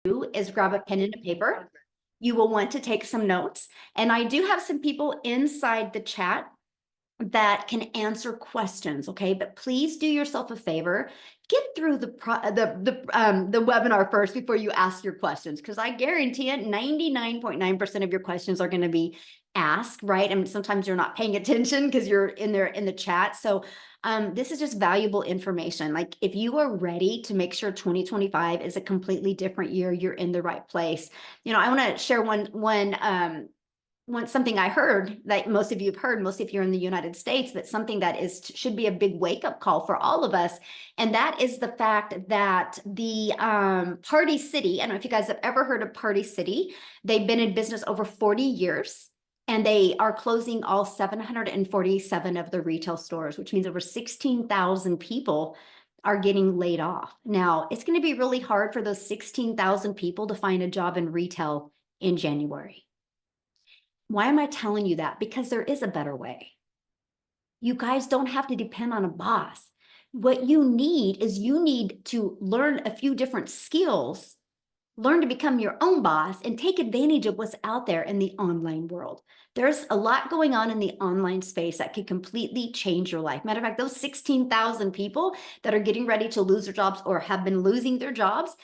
do is grab a pen and a paper. You will want to take some notes. And I do have some people inside the chat that can answer questions, okay? But please do yourself a favor, get through the webinar first before you ask your questions, because I guarantee it, 99.9% of your questions are going to be asked, right? And sometimes you're not paying attention because you're in there in the chat. So this is just valuable information. Like, if you are ready to make sure 2025 is a completely different year, you're in the right place. You know, I want to share something I heard that most of you have heard, most of you are in the United States, but something that should be a big wake-up call for all of us. And that is the fact that the Party City, I don't know if you guys have ever heard of Party City. They've been in business over 40 years. And they are closing all 747 of the retail stores, which means over 16,000 people are getting laid off. Now, it's going to be really hard for those 16,000 people to find a job in retail in January. Why am I telling you that? Because there is a better way. You guys don't have to depend on a boss. What you need is you need to learn a few different skills, learn to become your own boss, and take advantage of what's out there in the online world. There's a lot going on in the online space that could completely change your life. Matter of fact, those 16,000 people that are getting ready to lose their jobs or have been losing their jobs,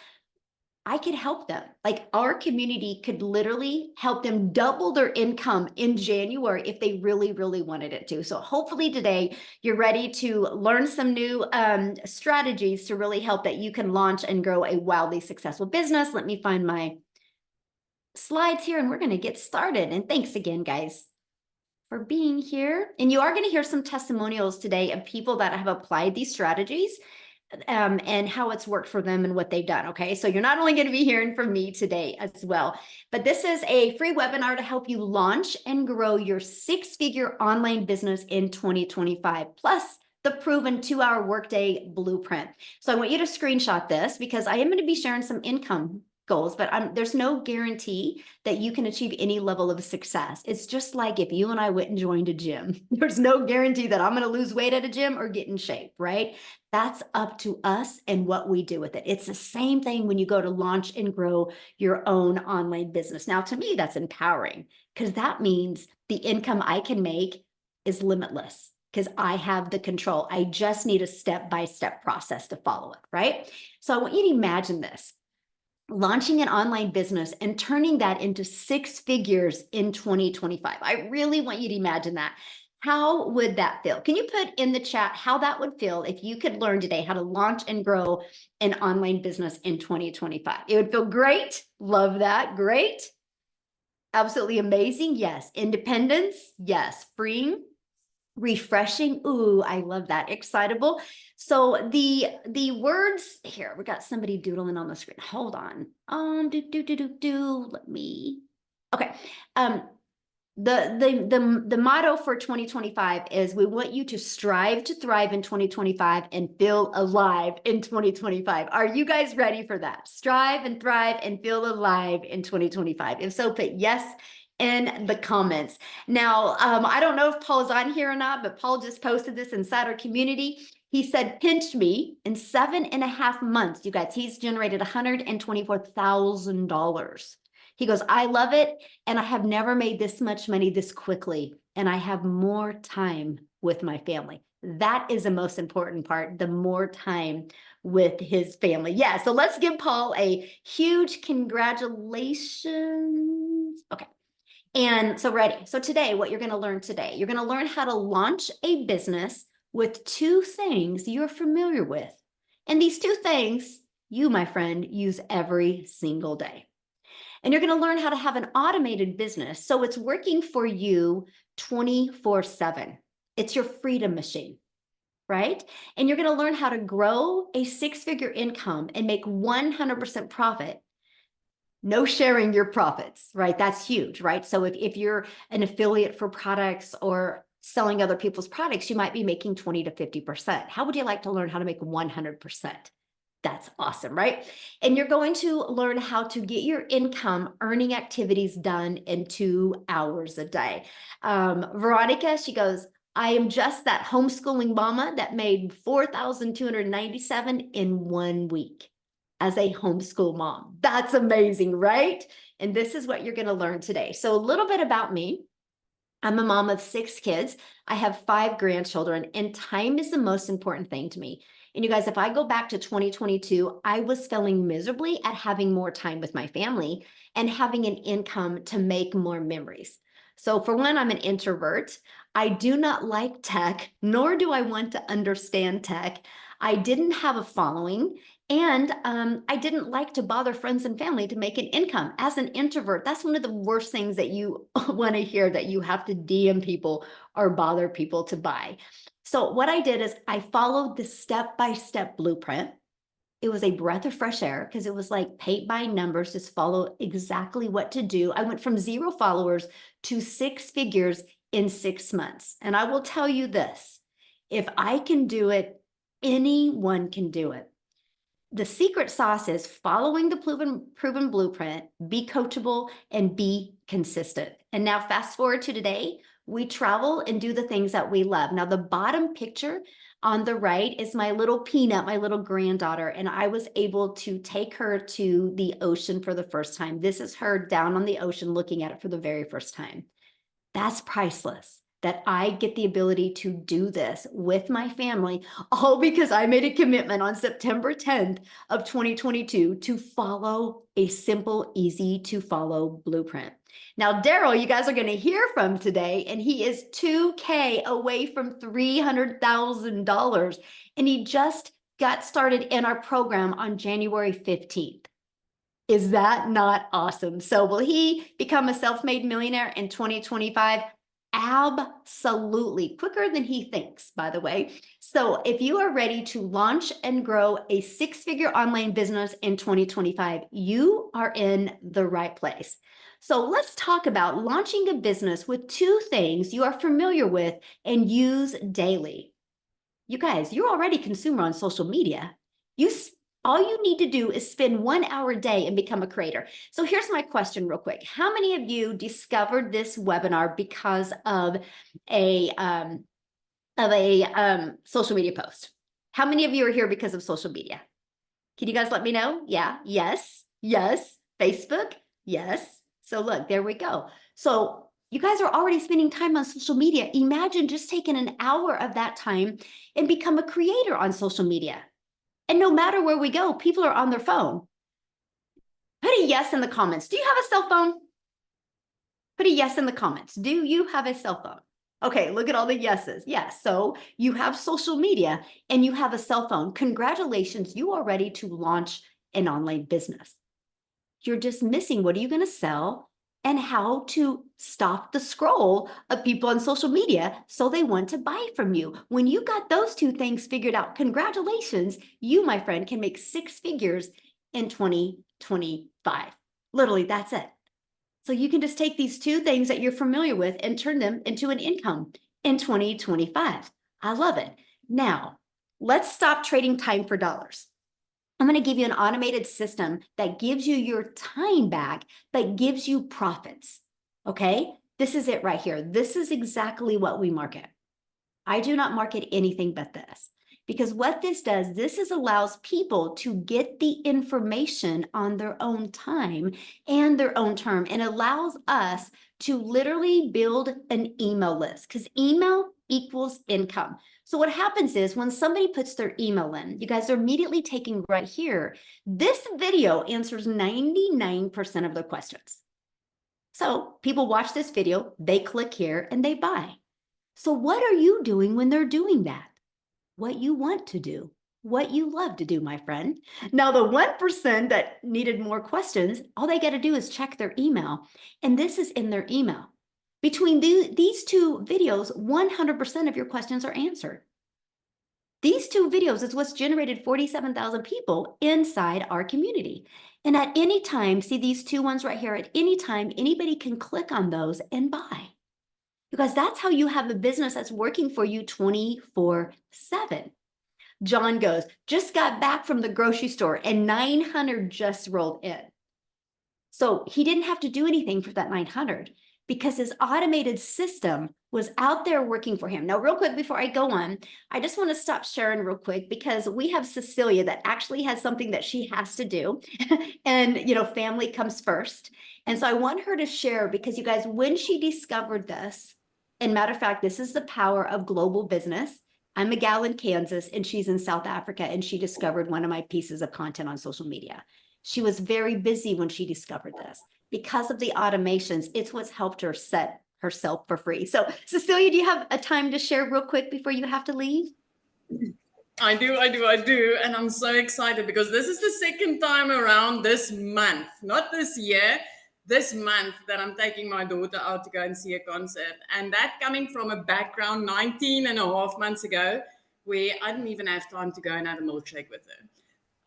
I could help them. Like, our community could literally help them double their income in January if they really, really wanted it to. So hopefully today you're ready to learn some new strategies to really help that you can launch and grow a wildly successful business. Let me find my slides here and we're going to get started. And thanks again, guys, for being here. And you are going to hear some testimonials today of people that have applied these strategies and how it's worked for them and what they've done. Okay, so you're not only going to be hearing from me today as well, but this is a free webinar to help you launch and grow your six-figure online business in 2025, plus the proven 2-hour workday blueprint. So I want you to screenshot this because I am going to be sharing some income goals, but there's no guarantee that you can achieve any level of success. It's just like if you and I went and joined a gym. There's no guarantee that I'm going to lose weight at a gym or get in shape, right? That's up to us and what we do with it. It's the same thing when you go to launch and grow your own online business. Now, to me, that's empowering because that means the income I can make is limitless because I have the control. I just need a step-by-step process to follow it, right? So I want you to imagine this. Launching an online business and turning that into 6 figures in 2025. I really want you to imagine that. How would that feel? Can you put in the chat how that would feel if you could learn today how to launch and grow an online business in 2025? It would feel great. Love that. Great. Absolutely amazing. Yes. Independence. Yes. Freeing. Refreshing. Ooh, I love that. Excitable. So the words here, we got somebody doodling on the screen. Hold on. Let me. Okay. The motto for 2025 is we want you to strive to thrive in 2025 and feel alive in 2025. Are you guys ready for that? Strive and thrive and feel alive in 2025. If so, put yes in the comments. Now, I don't know if Paul's on here or not, but Paul just posted this inside our community. He said, pinch me in 7.5 months. You guys, he's generated $124,000. He goes, I love it. And I have never made this much money this quickly. And I have more time with my family. That is the most important part, the more time with his family. Yeah, so let's give Paul a huge congratulations. Okay. And so ready. So today, what you're going to learn today, you're going to learn how to launch a business with 2 things you're familiar with. And these 2 things you, my friend, use every single day. And you're going to learn how to have an automated business so it's working for you 24/7. It's your freedom machine, right? And you're going to learn how to grow a 6-figure income and make 100% profit. No sharing your profits, right? That's huge, right? So if you're an affiliate for products or selling other people's products, you might be making 20 to 50%. How would you like to learn how to make 100%? That's awesome, right? And you're going to learn how to get your income earning activities done in 2 hours a day. Veronica, she goes, I am just that homeschooling mama that made $4,297 in 1 week. as a homeschool mom. That's amazing, right? And this is what you're going to learn today. So a little bit about me. I'm a mom of 6 kids. I have 5 grandchildren, and time is the most important thing to me. And you guys, if I go back to 2022, I was failing miserably at having more time with my family and having an income to make more memories. So for one, I'm an introvert. I do not like tech, nor do I want to understand tech. I didn't have a following, and I didn't like to bother friends and family to make an income. As an introvert, that's one of the worst things that you want to hear, that you have to DM people or bother people to buy. So what I did is I followed the step-by-step blueprint. It was a breath of fresh air because it was like paint by numbers, just follow exactly what to do. I went from 0 followers to 6 figures in 6 months. And I will tell you this, if I can do it, anyone can do it. The secret sauce is following the proven blueprint, be coachable, and be consistent. And now fast forward to today, we travel and do the things that we love. Now the bottom picture on the right is my little Peanut, my little granddaughter, and I was able to take her to the ocean for the first time. This is her down on the ocean looking at it for the very first time. That's priceless, that I get the ability to do this with my family, all because I made a commitment on September 10th of 2022 to follow a simple, easy to follow blueprint. Now, Daryl, you guys are going to hear from today, and he is $2K away from $300,000, and he just got started in our program on January 15th. Is that not awesome? So will he become a self-made millionaire in 2025? Absolutely. Quicker than he thinks, by the way. So if you are ready to launch and grow a 6-figure online business in 2025, you are in the right place. So let's talk about launching a business with 2 things you are familiar with and use daily. You guys, you're already a consumer on social media. All you need to do is spend 1 hour a day and become a creator. So here's my question real quick. How many of you discovered this webinar because of a social media post? How many of you are here because of social media? Can you guys let me know? Yeah, yes, yes. Facebook, yes. So look, there we go. So you guys are already spending time on social media. Imagine just taking an hour of that time and become a creator on social media. And no matter where we go, people are on their phone. Put a yes in the comments. Do you have a cell phone? Put a yes in the comments. Do you have a cell phone? Okay, look at all the yeses. Yes, so you have social media and you have a cell phone. Congratulations, you are ready to launch an online business. You're just missing what are you going to sell and how to stop the scroll of people on social media so they want to buy from you. When you got those 2 things figured out, congratulations, you, my friend, can make 6 figures in 2025. Literally, that's it. So you can just take these 2 things that you're familiar with and turn them into an income in 2025. I love it. Now, let's stop trading time for dollars. I'm going to give you an automated system that gives you your time back, but gives you profits. Okay, this is it right here. This is exactly what we market. I do not market anything but this, because what this does, allows people to get the information on their own time and their own term, and allows us to literally build an email list, because email equals income. So what happens is when somebody puts their email in, you guys are immediately taking right here. This video answers 99% of their questions. So people watch this video, they click here and they buy. So what are you doing when they're doing that? What you want to do, what you love to do, my friend. Now, the 1% that needed more questions, all they got to do is check their email. And this is in their email. Between these 2 videos, 100% of your questions are answered. These 2 videos is what's generated 47,000 people inside our community. And at any time, see these 2 ones right here, at any time, anybody can click on those and buy. Because that's how you have a business that's working for you 24/7. John goes, just got back from the grocery store and 900 just rolled in. So he didn't have to do anything for that 900. because his automated system was out there working for him. Now, real quick, before I go on, I just want to stop Sharon real quick because we have Cecilia that actually has something that she has to do. And, family comes first. And so I want her to share because you guys, when she discovered this, and matter of fact, this is the power of global business. I'm a gal in Kansas and she's in South Africa, and she discovered one of my pieces of content on social media. She was very busy when she discovered this. Because of the automations, it's what's helped her set herself for free. So Cecilia, do you have a time to share real quick before you have to leave? I do. And I'm so excited because this is the second time around this month, not this year, this month that I'm taking my daughter out to go and see a concert. And that coming from a background 19 and a half months ago, where I didn't even have time to go and have a milkshake with her.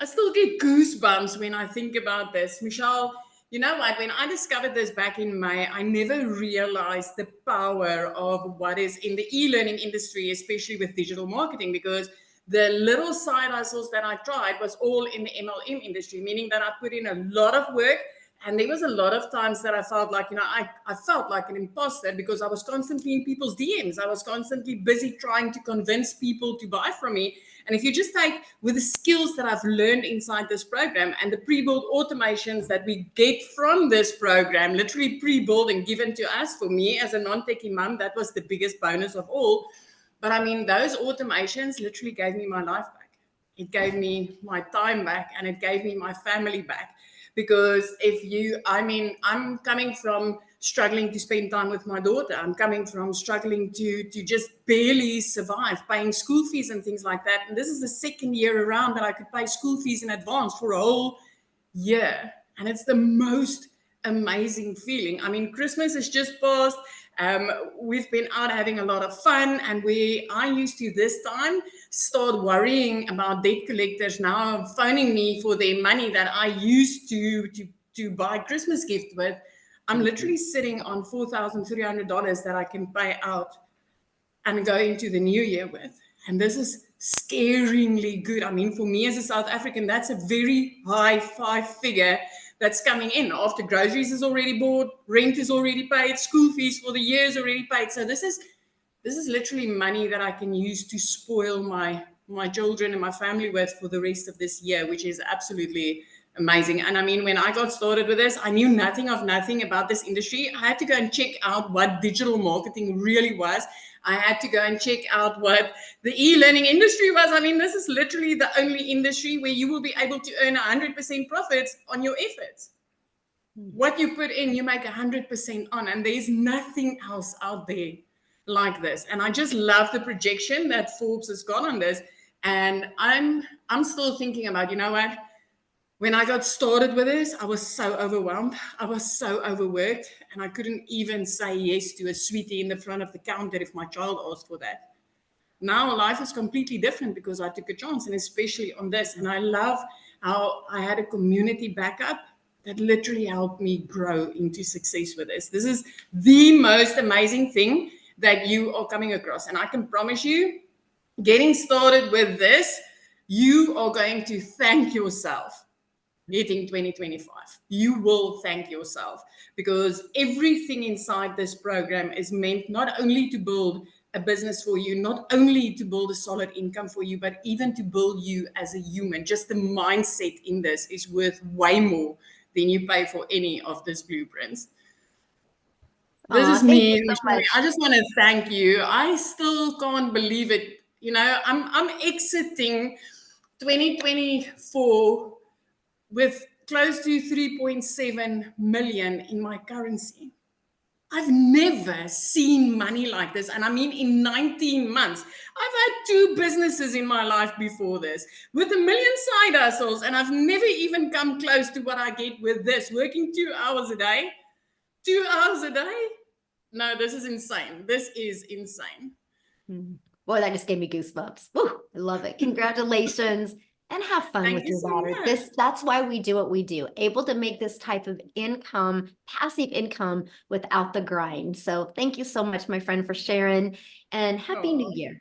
I still get goosebumps when I think about this. Michelle, you know what? When I discovered this back in May, I never realized the power of what is in the e-learning industry, especially with digital marketing, because the little side hustles that I tried was all in the MLM industry, meaning that I put in a lot of work. And there was a lot of times that I felt like, I felt like an imposter because I was constantly in people's DMs. I was constantly busy trying to convince people to buy from me. And if you just take with the skills that I've learned inside this program and the pre-built automations that we get from this program, literally pre-built and given to us, for me as a non-techie mom, that was the biggest bonus of all. But I mean, those automations literally gave me my life back. It gave me my time back and it gave me my family back. Because I'm coming from struggling to spend time with my daughter. I'm coming from struggling to just barely survive, paying school fees and things like that. And this is the second year around that I could pay school fees in advance for a whole year. And it's the most amazing feeling. I mean, Christmas is just passed. We've been out having a lot of fun, and I used to this time start worrying about debt collectors now phoning me for their money that I used to buy Christmas gift with. I'm literally sitting on $4,300 that I can pay out and go into the new year with. And this is scaringly good. I mean, for me as a South African, that's a very high 5-figure that's coming in after groceries is already bought, rent is already paid, school fees for the year is already paid. So this is literally money that I can use to spoil my children and my family with for the rest of this year, which is absolutely amazing. And I mean, when I got started with this, I knew nothing about this industry. I had to go and check out what digital marketing really was. I had to go and check out what the e-learning industry was. I mean, this is literally the only industry where you will be able to earn 100% profits on your efforts. What you put in, you make 100% on, and there's nothing else out there like this. And I just love the projection that Forbes has got on this. And I'm still thinking about, you know what? When I got started with this, I was so overwhelmed. I was so overworked, and I couldn't even say yes to a sweetie in the front of the counter if my child asked for that. Now life is completely different because I took a chance, and especially on this. And I love how I had a community backup that literally helped me grow into success with this. This is the most amazing thing that you are coming across. And I can promise you, getting started with this, you are going to thank yourself. Hitting 2025, you will thank yourself, because everything inside this program is meant not only to build a business for you, not only to build a solid income for you, but even to build you as a human. Just the mindset in this is worth way more than you pay for any of these blueprints. This is me. So I just want to thank you. I still can't believe it. I'm exiting 2024 with close to 3.7 million in my currency. I've never seen money like this. And I mean, in 19 months, I've had 2 businesses in my life before this with 1 million side hustles. And I've never even come close to what I get with this, working 2 hours a day. 2 hours a day? No, this is insane. This is insane. Boy, that just gave me goosebumps. Woo, I love it. Congratulations. And have fun with your daughter. That's why we do what we do, able to make this type of income, passive income, without the grind. So thank you so much, my friend, for sharing, and Happy New Year.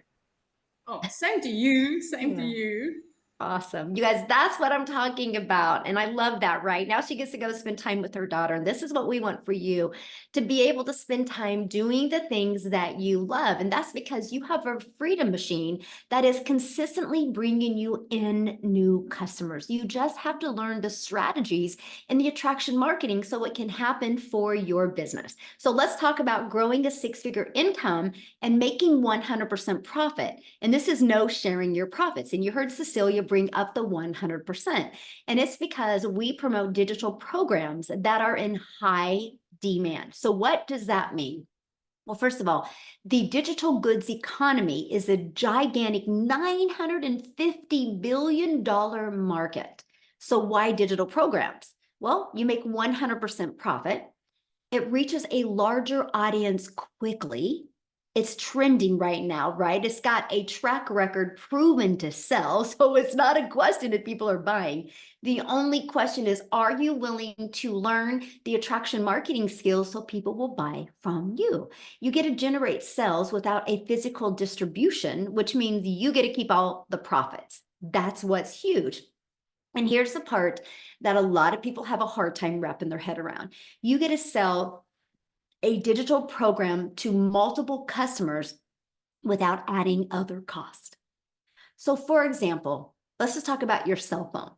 Oh, same to you. Same to you. Awesome. You guys, that's what I'm talking about. And I love that, right? Now she gets to go spend time with her daughter. And this is what we want for you, to be able to spend time doing the things that you love. And that's because you have a freedom machine that is consistently bringing you in new customers. You just have to learn the strategies in the attraction marketing so it can happen for your business. So let's talk about growing a six-figure income and making 100% profit. And this is no sharing your profits. And you heard Cecilia bring up the 100%. And it's because we promote digital programs that are in high demand. So what does that mean? Well, first of all, the digital goods economy is a gigantic $950 billion market. So why digital programs? Well, you make 100% profit. It reaches a larger audience quickly. It's trending right now, right? It's got a track record proven to sell. So it's not a question if people are buying. The only question is, are you willing to learn the attraction marketing skills so people will buy from you? You get to generate sales without a physical distribution, which means you get to keep all the profits. That's what's huge. And here's the part that a lot of people have a hard time wrapping their head around. You get to sell a digital program to multiple customers without adding other cost. So for example, let's just talk about your cell phone.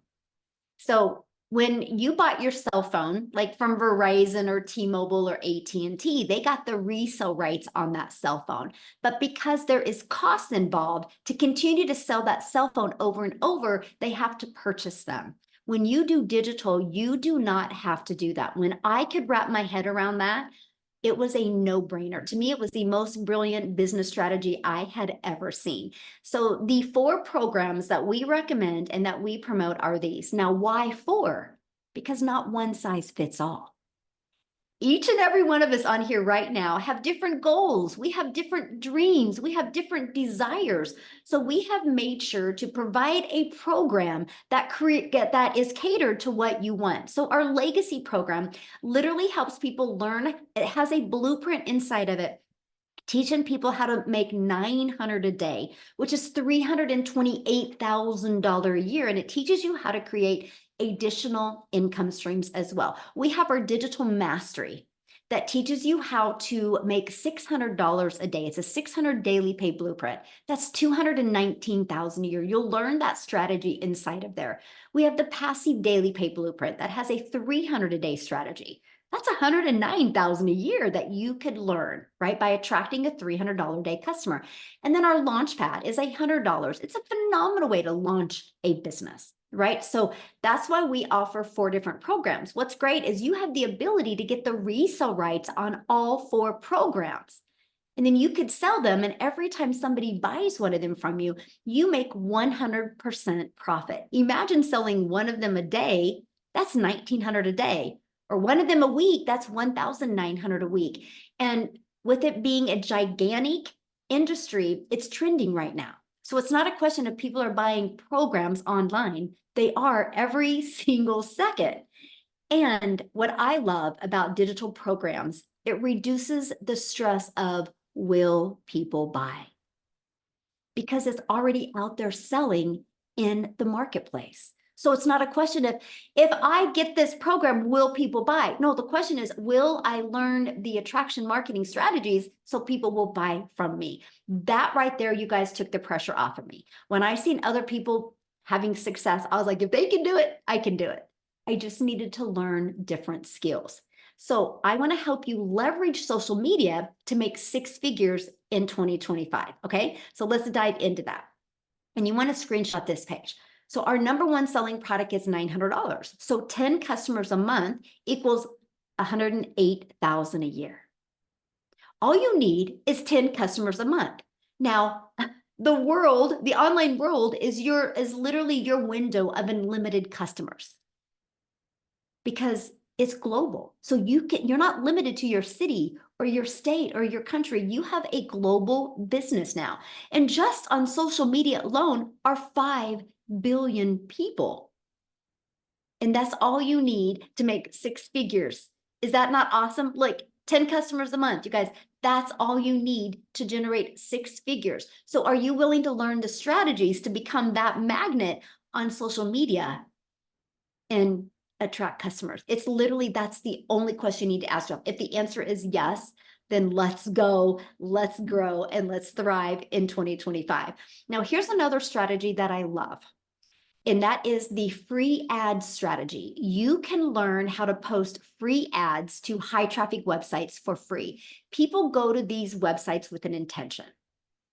So when you bought your cell phone, like from Verizon or T-Mobile or AT&T, they got the resale rights on that cell phone. But because there is cost involved to continue to sell that cell phone over and over, they have to purchase them. When you do digital, you do not have to do that. When I could wrap my head around that, it was a no-brainer. To me, it was the most brilliant business strategy I had ever seen. So the 4 programs that we recommend and that we promote are these. Now, why 4? Because not one size fits all. Each and every one of us on here right now have different goals. We have different dreams. We have different desires. So we have made sure to provide a program that is catered to what you want. So our legacy program literally helps people learn. It has a blueprint inside of it, teaching people how to make $900 a day, which is $328,000 a year. And it teaches you how to create additional income streams as well. We have our digital mastery that teaches you how to make $600 a day. It's a 600 daily pay blueprint. That's $219,000 a year. You'll learn that strategy inside of there. We have the passive daily pay blueprint that has a 300 a day strategy. That's $109,000 a year that you could learn, right, by attracting a $300 a day customer. And then our Launchpad is $100. It's a phenomenal way to launch a business, right? So that's why we offer 4 different programs. What's great is you have the ability to get the resale rights on all 4 programs. And then you could sell them, and every time somebody buys one of them from you, you make 100% profit. Imagine selling one of them a day, that's $1,900 a day. Or one of them a week, that's $1,900 a week. And with it being a gigantic industry, it's trending right now. So it's not a question of people are buying programs online. They are every single second. And what I love about digital programs, it reduces the stress of, will people buy? Because it's already out there selling in the marketplace. So it's not a question of, if I get this program, will people buy? No, the question is, will I learn the attraction marketing strategies so people will buy from me? That right there, you guys took the pressure off of me. When I seen other people having success, I was like, if they can do it, I can do it. I just needed to learn different skills. So I want to help you leverage social media to make 6 figures in 2025. Okay, so let's dive into that. And you want to screenshot this page. So our number 1 selling product is $900. So 10 customers a month equals $108,000 a year. All you need is 10 customers a month. Now, the online world is literally your window of unlimited customers, because it's global. So you're not limited to your city or your state or your country. You have a global business now. And just on social media alone are 5 billion people. And that's all you need to make 6 figures. Is that not awesome? Like 10 customers a month, you guys, that's all you need to generate 6 figures. So are you willing to learn the strategies to become that magnet on social media and attract customers? It's literally, that's the only question you need to ask yourself. If the answer is yes, then let's go, let's grow, and let's thrive in 2025. Now, here's another strategy that I love, and that is the free ad strategy. You can learn how to post free ads to high traffic websites for free. People go to these websites with an intention.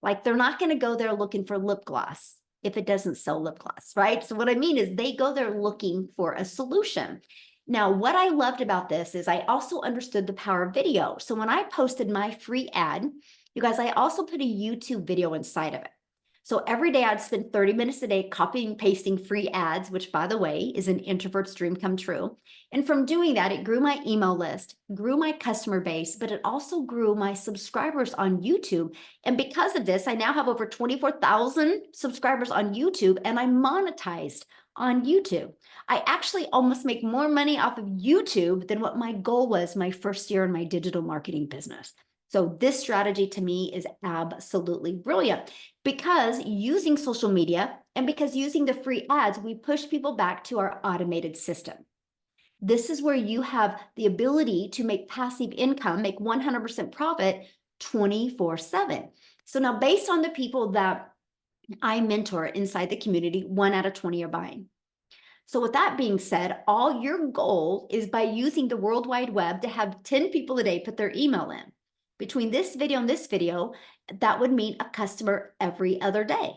Like, they're not going to go there looking for lip gloss if it doesn't sell lip gloss, right? So what I mean is they go there looking for a solution. Now, what I loved about this is I also understood the power of video. So when I posted my free ad, you guys, I also put a YouTube video inside of it. So every day I'd spend 30 minutes a day copying, pasting free ads, which, by the way, is an introvert's dream come true. And from doing that, it grew my email list, grew my customer base, but it also grew my subscribers on YouTube. And because of this, I now have over 24,000 subscribers on YouTube, and I'm monetized on YouTube. I actually almost make more money off of YouTube than what my goal was my first year in my digital marketing business. So this strategy to me is absolutely brilliant, because using social media and because using the free ads, we push people back to our automated system. This is where you have the ability to make passive income, make 100% profit 24/7. So now, based on the people that I mentor inside the community, 1 out of 20 are buying. So with that being said, all your goal is by using the World Wide Web to have 10 people a day put their email in. Between this video and this video, that would mean a customer every other day.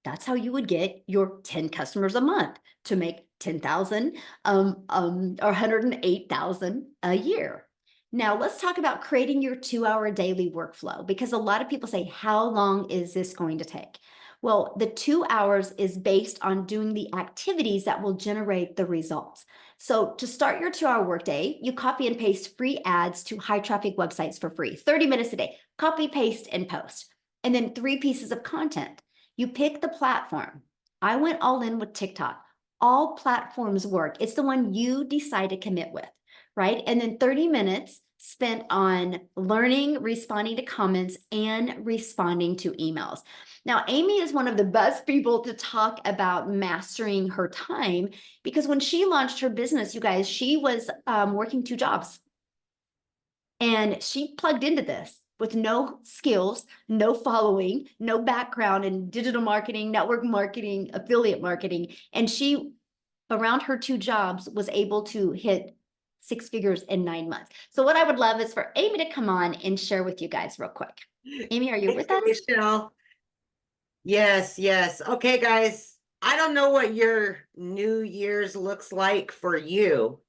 That's how you would get your 10 customers a month to make 10,000 or 108,000 a year. Now let's talk about creating your 2-hour daily workflow, because a lot of people say, how long is this going to take? Well, the 2 hours is based on doing the activities that will generate the results. So to start your 2-hour workday, you copy and paste free ads to high traffic websites for free, 30 minutes a day, copy, paste, and post. And then 3 pieces of content. You pick the platform. I went all in with TikTok. All platforms work. It's the one you decide to commit with, right? And then 30 minutes spent on learning, responding to comments, and responding to emails. Now, Amy is one of the best people to talk about mastering her time, because when she launched her business, you guys, she was working 2 jobs. And she plugged into this with no skills, no following, no background in digital marketing, network marketing, affiliate marketing. And she, around her 2 jobs, was able to hit 6 figures in 9 months. So what I would love is for Amy to come on and share with you guys real quick. Amy, are you with us? Michelle. Yes, yes. Okay, guys. I don't know what your New Year's looks like for you,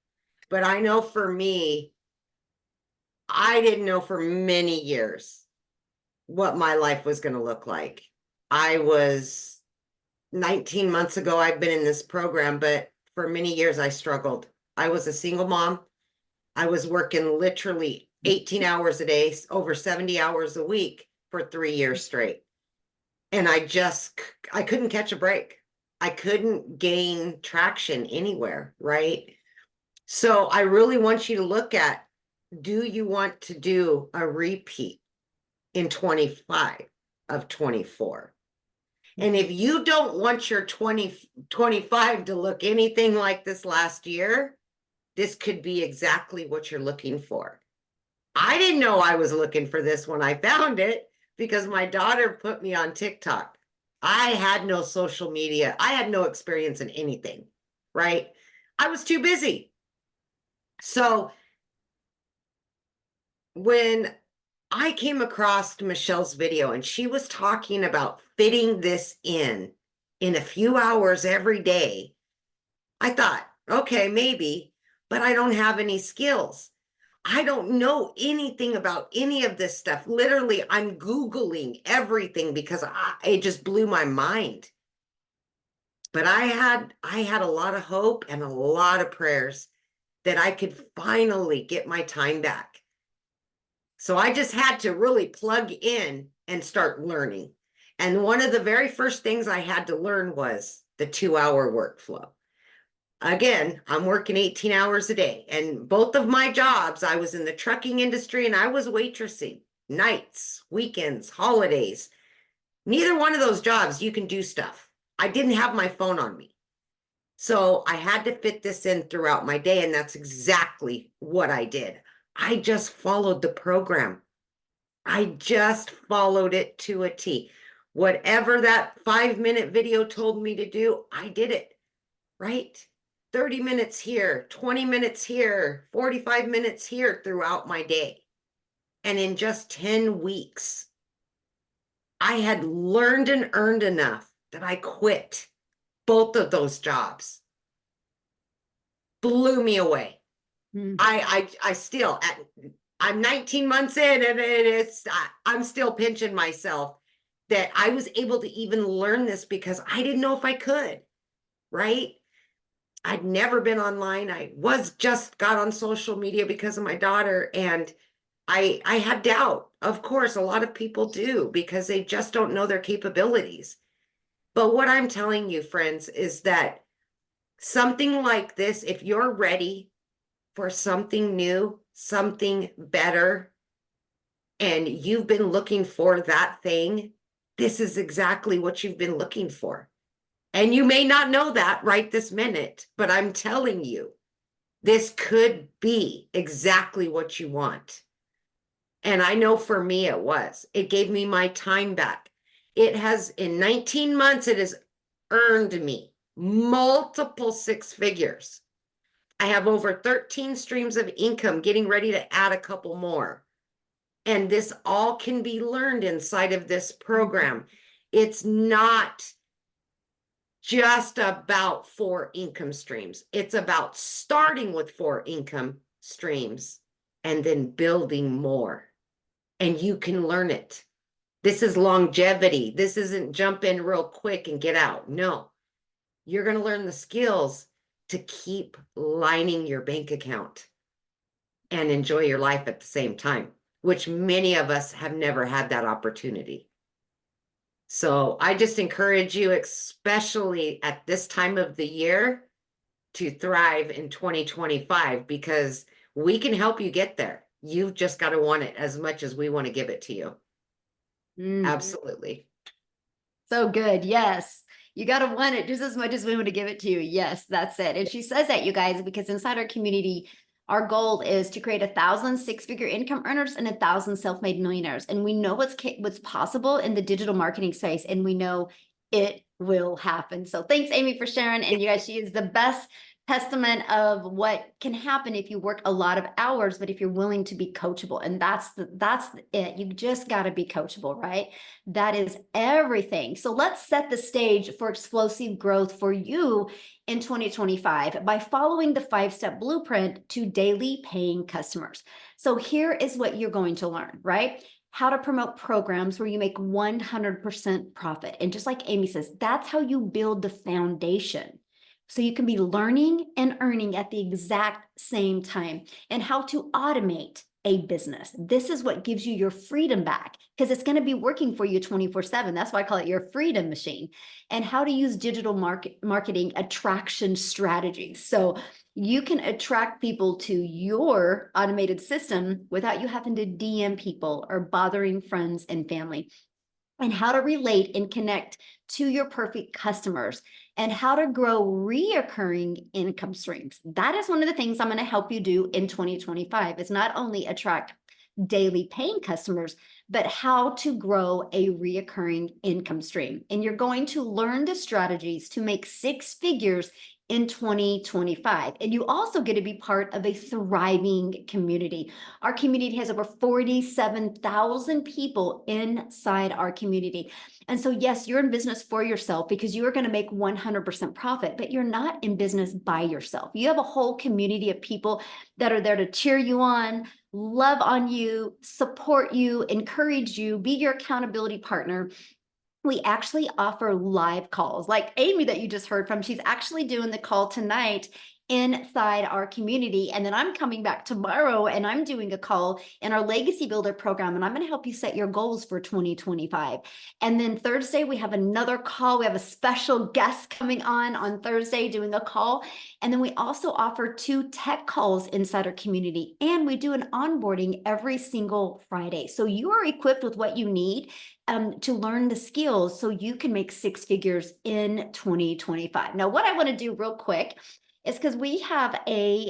but I know for me, I didn't know for many years what my life was going to look like. I was 19 months ago, I've been in this program, but for many years I struggled. I was a single mom. I was working literally 18 hours a day, over 70 hours a week for 3 years straight. And I couldn't catch a break. I couldn't gain traction anywhere, right? So I really want you to look at, do you want to do a repeat in 25 of 24? And if you don't want your 2025 to look anything like this last year, this could be exactly what you're looking for. I didn't know I was looking for this when I found it, because my daughter put me on TikTok. I had no social media. I had no experience in anything, right? I was too busy. So when I came across Michelle's video and she was talking about fitting this in a few hours every day, I thought, okay, maybe, but I don't have any skills. I don't know anything about any of this stuff. Literally, I'm Googling everything because it just blew my mind. But I had a lot of hope and a lot of prayers that I could finally get my time back. So I just had to really plug in and start learning. And one of the very first things I had to learn was the 2-hour workflow. Again, I'm working 18 hours a day, and both of my jobs, I was in the trucking industry and I was waitressing, nights, weekends, holidays. Neither one of those jobs, you can do stuff. I didn't have my phone on me. So I had to fit this in throughout my day, and that's exactly what I did. I just followed the program. I just followed it to a T. Whatever that 5-minute video told me to do, I did it, right? 30 minutes here, 20 minutes here, 45 minutes here throughout my day. And in just 10 weeks, I had learned and earned enough that I quit both of those jobs. Blew me away. Mm. I still, I'm 19 months in, and I'm still pinching myself that I was able to even learn this because I didn't know if I could, right? I'd never been online. I got on social media because of my daughter, and I had doubt. Of course, a lot of people do because they just don't know their capabilities. But what I'm telling you, friends, is that something like this, if you're ready for something new, something better, and you've been looking for that thing, this is exactly what you've been looking for. And you may not know that right this minute, but I'm telling you, this could be exactly what you want. And I know for me it was. It gave me my time back. It has, in 19 months, it has earned me multiple 6 figures. I have over 13 streams of income, getting ready to add a couple more. And this all can be learned inside of this program. It's not just about 4 income streams. It's about starting with 4 income streams and then building more. And you can learn it. This is longevity. This isn't jump in real quick and get out. No, you're going to learn the skills to keep lining your bank account and enjoy your life at the same time, which many of us have never had that opportunity. So I just encourage you, especially at this time of the year, to thrive in 2025, because we can help you get there. You've just got to want it as much as we want to give it to you. Mm. Absolutely. So good. Yes. You got to want it just as much as we want to give it to you. Yes, that's it. And she says that, you guys, because inside our community, our goal is to create 1,000 6-figure income earners and 1,000 self-made millionaires. And we know what's possible in the digital marketing space, and we know it will happen. So thanks, Amy, for sharing. And you guys, she is the best testament of what can happen if you work a lot of hours, but if you're willing to be coachable. And that's it. You just got to be coachable, right? That is everything. So let's set the stage for explosive growth for you in 2025 by following the 5-step blueprint to daily paying customers. So here is what you're going to learn, right? How to promote programs where you make 100% profit. And just like Amy says, that's how you build the foundation. So you can be learning and earning at the exact same time, and how to automate a business. This is what gives you your freedom back, because it's going to be working for you 24/7. That's why I call it your freedom machine. And how to use digital marketing attraction strategies. So you can attract people to your automated system without you having to DM people or bothering friends and family. And how to relate and connect to your perfect customers, and how to grow reoccurring income streams. That is one of the things I'm going to help you do in 2025, is not only attract daily paying customers, but how to grow a reoccurring income stream. And you're going to learn the strategies to make 6 figures in 2025. And you also get to be part of a thriving community. Our community has over 47,000 people inside our community. And so, yes, you're in business for yourself because you are going to make 100% profit, but you're not in business by yourself. You have a whole community of people that are there to cheer you on, love on you, support you, encourage you, be your accountability partner. We actually offer live calls like Amy that you just heard from. She's actually doing the call tonight inside our community. And then I'm coming back tomorrow and I'm doing a call in our Legacy Builder program, and I'm going to help you set your goals for 2025. And then Thursday, we have another call. We have a special guest coming on Thursday doing a call. And then we also offer 2 tech calls inside our community, and we do an onboarding every single Friday. So you are equipped with what you need to learn the skills so you can make 6 figures in 2025. Now, what I want to do real quick is because we have a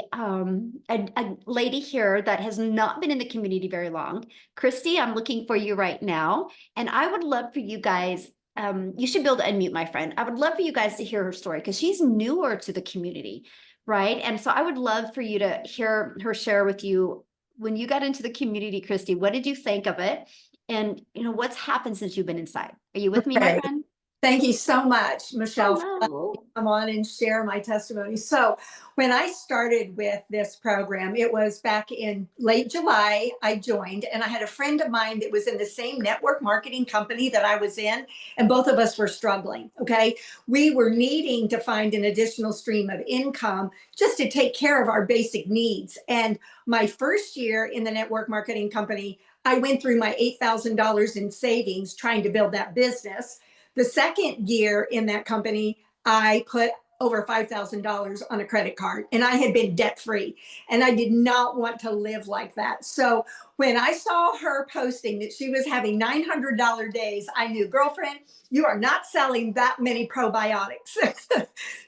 lady here that has not been in the community very long. Christy, I'm looking for you right now. And I would love for you guys, you should be able to unmute, my friend. I would love for you guys to hear her story because she's newer to the community, right? And so I would love for you to hear her share with you, when you got into the community, Christy, what did you think of it? And what's happened since you've been inside? Are you with me, my Okay. friend? Thank you so much, Michelle, for Hello. come on and share my testimony. So when I started with this program, it was back in late July, I joined, and I had a friend of mine that was in the same network marketing company that I was in, and both of us were struggling, okay? We were needing to find an additional stream of income just to take care of our basic needs. And my first year in the network marketing company, I went through my $8,000 in savings trying to build that business. The second year in that company, I put over $5,000 on a credit card, and I had been debt free, and I did not want to live like that. So when I saw her posting that she was having $900 days, I knew, girlfriend, you are not selling that many probiotics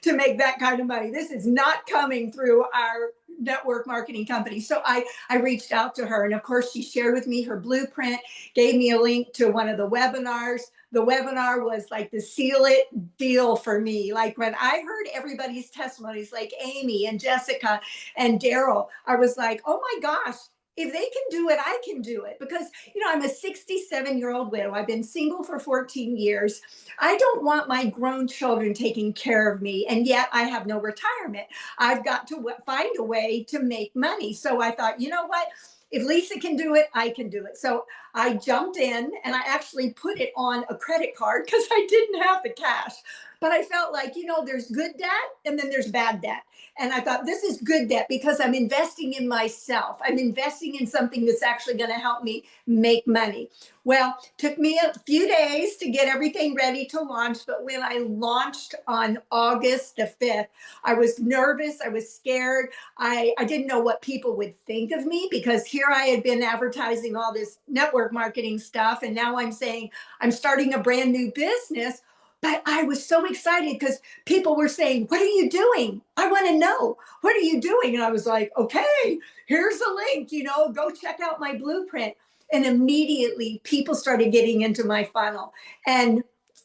to make that kind of money. This is not coming through our network marketing company. So I reached out to her, and of course she shared with me her blueprint, gave me a link to one of the webinars. The webinar was like the seal it deal for me. Like when I heard everybody's testimonies, like Amy and Jessica and Daryl, I was like, oh my gosh, if they can do it, I can do it. Because, I'm a 67-year-old widow. I've been single for 14 years. I don't want my grown children taking care of me. And yet I have no retirement. I've got to find a way to make money. So I thought, you know what? If Lisa can do it, I can do it. So I jumped in and I actually put it on a credit card because I didn't have the cash. But I felt like, there's good debt and then there's bad debt. And I thought, this is good debt because I'm investing in myself. I'm investing in something that's actually going to help me make money. Well, took me a few days to get everything ready to launch. But when I launched on August the 5th, I was nervous. I was scared. I didn't know what people would think of me because here I had been advertising all this network marketing stuff. And now I'm saying I'm starting a brand new business. But I was so excited because people were saying, what are you doing? I want to know. What are you doing? And I was like, okay, here's a link, go check out my blueprint. And immediately people started getting into my funnel. And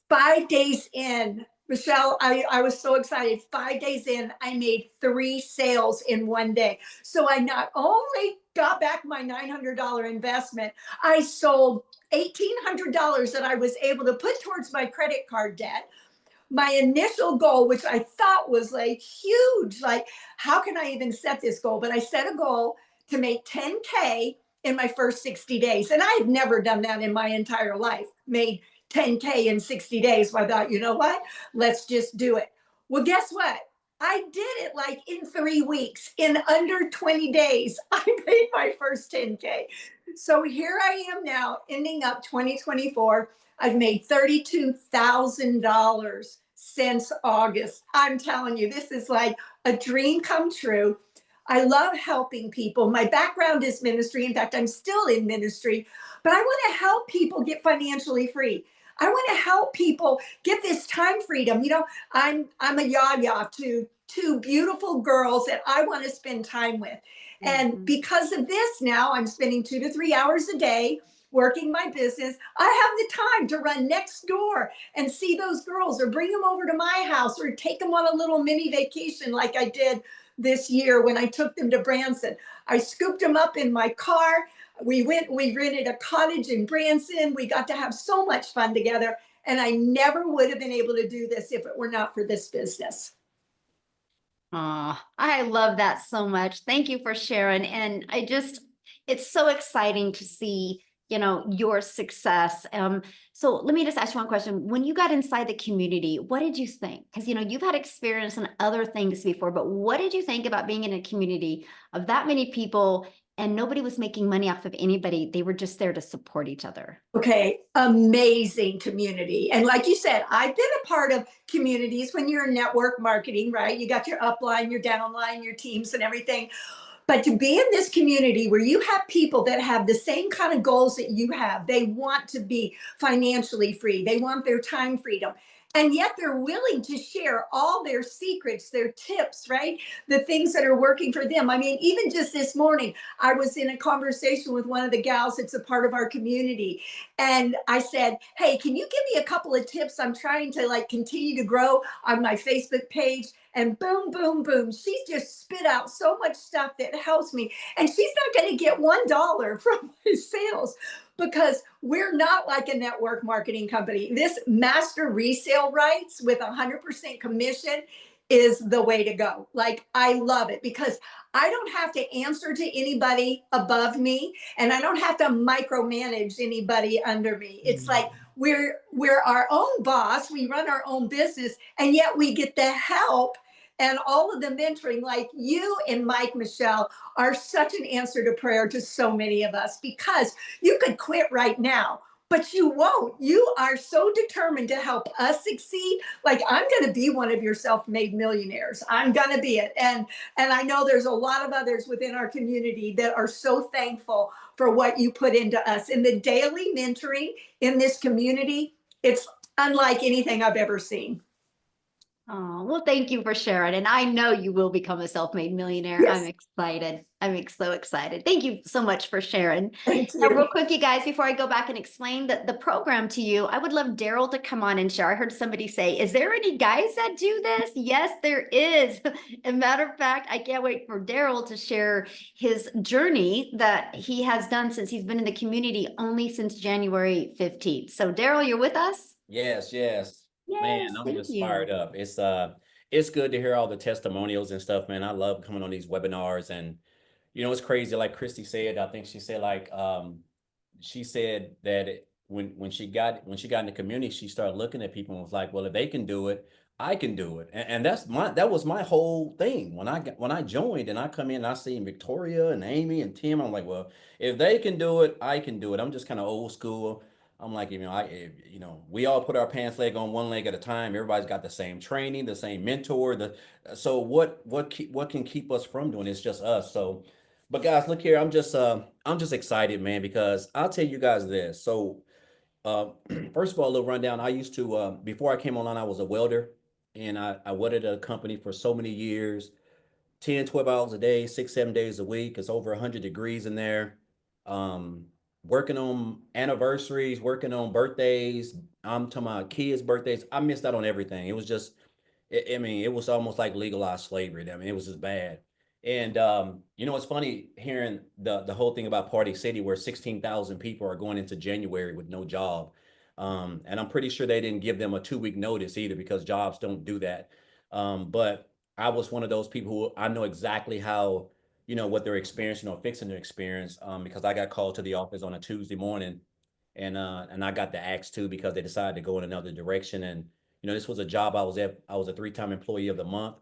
5 days in, Michelle, I was so excited. 5 days in, I made 3 sales in one day. So I not only got back my $900 investment, I sold $1,800 that I was able to put towards my credit card debt. My initial goal, which I thought was like huge, like how can I even set this goal? But I set a goal to make 10K in my first 60 days. And I had never done that in my entire life, made 10K in 60 days. So I thought, you know what? Let's just do it. Well, guess what? I did it like in 3 weeks. In under 20 days, I made my first 10K. So here I am now, ending up 2024. I've made $32,000 since August. I'm telling you, this is like a dream come true. I love helping people. My background is ministry. In fact, I'm still in ministry, but I want to help people get financially free. I want to help people get this time freedom. I'm a yaya to 2 beautiful girls that I want to spend time with. And because of this, now I'm spending 2 to 3 hours a day working my business. I have the time to run next door and see those girls or bring them over to my house or take them on a little mini vacation like I did this year when I took them to Branson. I scooped them up in my car. We rented a cottage in Branson. We got to have so much fun together. And I never would have been able to do this if it were not for this business. Oh, I love that so much. Thank you for sharing. And it's so exciting to see, your success. So let me just ask you one question. When you got inside the community, what did you think? Because, you've had experience in other things before, but what did you think about being in a community of that many people and nobody was making money off of anybody? They were just there to support each other. Okay, amazing community. And like you said, I've been a part of communities when you're in network marketing, right? You got your upline, your downline, your teams and everything. But to be in this community where you have people that have the same kind of goals that you have, they want to be financially free, they want their time freedom. And yet they're willing to share all their secrets, their tips, right? The things that are working for them. I mean, even just this morning, I was in a conversation with one of the gals that's a part of our community. And I said, hey, can you give me a couple of tips? I'm trying to continue to grow on my Facebook page. And boom, boom, boom. She just spit out so much stuff that helps me. And she's not going to get $1 from my sales because we're not like a network marketing company. This master resale rights with 100% commission is the way to go. I love it because I don't have to answer to anybody above me and I don't have to micromanage anybody under me. It's like we're our own boss. We run our own business and yet we get the help and all of the mentoring. Like you and Mike Michelle are such an answer to prayer to so many of us because you could quit right now, but you won't. You are so determined to help us succeed. I'm going to be one of your self-made millionaires. I'm going to be it. And I know there's a lot of others within our community that are so thankful for what you put into us. And the daily mentoring in this community, it's unlike anything I've ever seen. Oh, well, thank you for sharing. And I know you will become a self-made millionaire. Yes. I'm excited. I'm so excited. Thank you so much for sharing. Thank Now, you. real quick, you guys, before I go back and explain the program to you, I would love Daryl to come on and share. I heard somebody say, is there any guys that do this? Yes, there is. As a matter of fact, I can't wait for Daryl to share his journey that he has done since he's been in the community only since January 15th. So Daryl, you're with us? Yes, yes. Man, Yes, I'm thank just you. fired up. It's good to hear all the testimonials and stuff, man. I love coming on these webinars and it's crazy. Like Christy said, I think she said she said that when she got in the community, she started looking at people and was like, well, if they can do it, I can do it. And that was my whole thing. When I joined and I come in and I see Victoria and Amy and Tim, I'm like, well, if they can do it, I can do it. I'm just kind of old school. I'm like, we all put our pants leg on one leg at a time. Everybody's got the same training, the same mentor. So what can keep us from doing it? It's just us. So, but guys, look here. I'm just excited, man, because I'll tell you guys this. So, first of all, a little rundown. I used to before I came online, I was a welder, and I welded at a company for so many years, 10, 12 hours a day, 6, 7 days a week. It's over 100 degrees in there. Working on anniversaries, working on birthdays. I'm talking about kids' birthdays. I missed out on everything. It was just, it was almost like legalized slavery. I mean, it was just bad. And it's funny hearing the whole thing about Party City, where 16,000 people are going into January with no job. And I'm pretty sure they didn't give them a 2-week notice either, because jobs don't do that. But I was one of those people who I know exactly how, what they're experiencing or fixing to experience, because I got called to the office on a Tuesday morning, and I got the axe too, because they decided to go in another direction. And this was a job I was at. I was a 3-time employee of the month,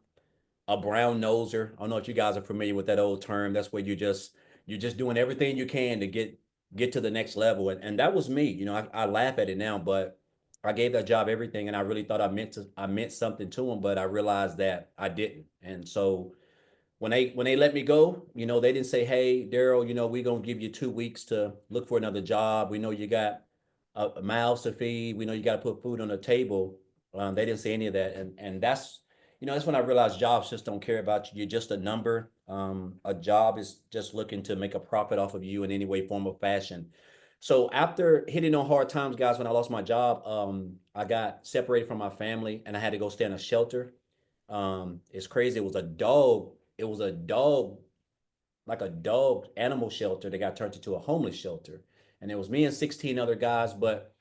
a brown noser. I don't know if you guys are familiar with that old term. That's where you're just doing everything you can to get to the next level. And that was me. I laugh at it now, but I gave that job everything, and I really thought I meant something to them, but I realized that I didn't. And so when they let me go, they didn't say, hey, Daryl, we're going to give you 2 weeks to look for another job. We know you got a mouths to feed. We know you got to put food on the table. They didn't say any of that. And that's when I realized jobs just don't care about you. You're just a number. A job is just looking to make a profit off of you in any way, form, or fashion. So after hitting on hard times, guys, when I lost my job, I got separated from my family and I had to go stay in a shelter. It's crazy. It was a dog, like a dog animal shelter that got turned into a homeless shelter. And it was me and 16 other guys. But,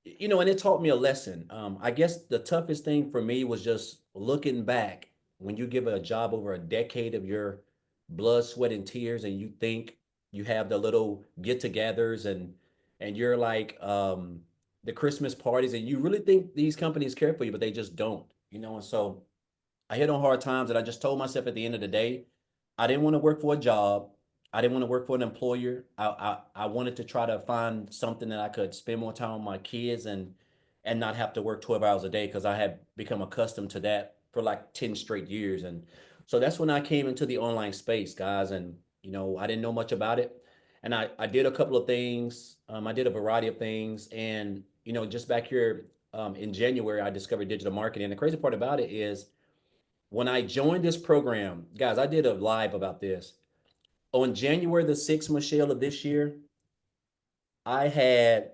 and it taught me a lesson. I guess the toughest thing for me was just looking back when you give a job over a decade of your blood, sweat, and tears, and you think you have the little get-togethers and and you're like the Christmas parties, and you really think these companies care for you, but they just don't, you know. And so I hit on hard times, and I just told myself at the end of the day, I didn't want to work for a job. I didn't want to work for an employer. I wanted to try to find something that I could spend more time with my kids and not have to work 12 hours a day, because I had become accustomed to that for like 10 straight years. And so that's when I came into the online space, guys. And, you know, I didn't know much about it. And I did a couple of things. I did a variety of things. And, you know, just back here in January, I discovered digital marketing. And the crazy part about it is when I joined this program, guys, I did a live about this. On January the 6th, Michelle, of this year, I had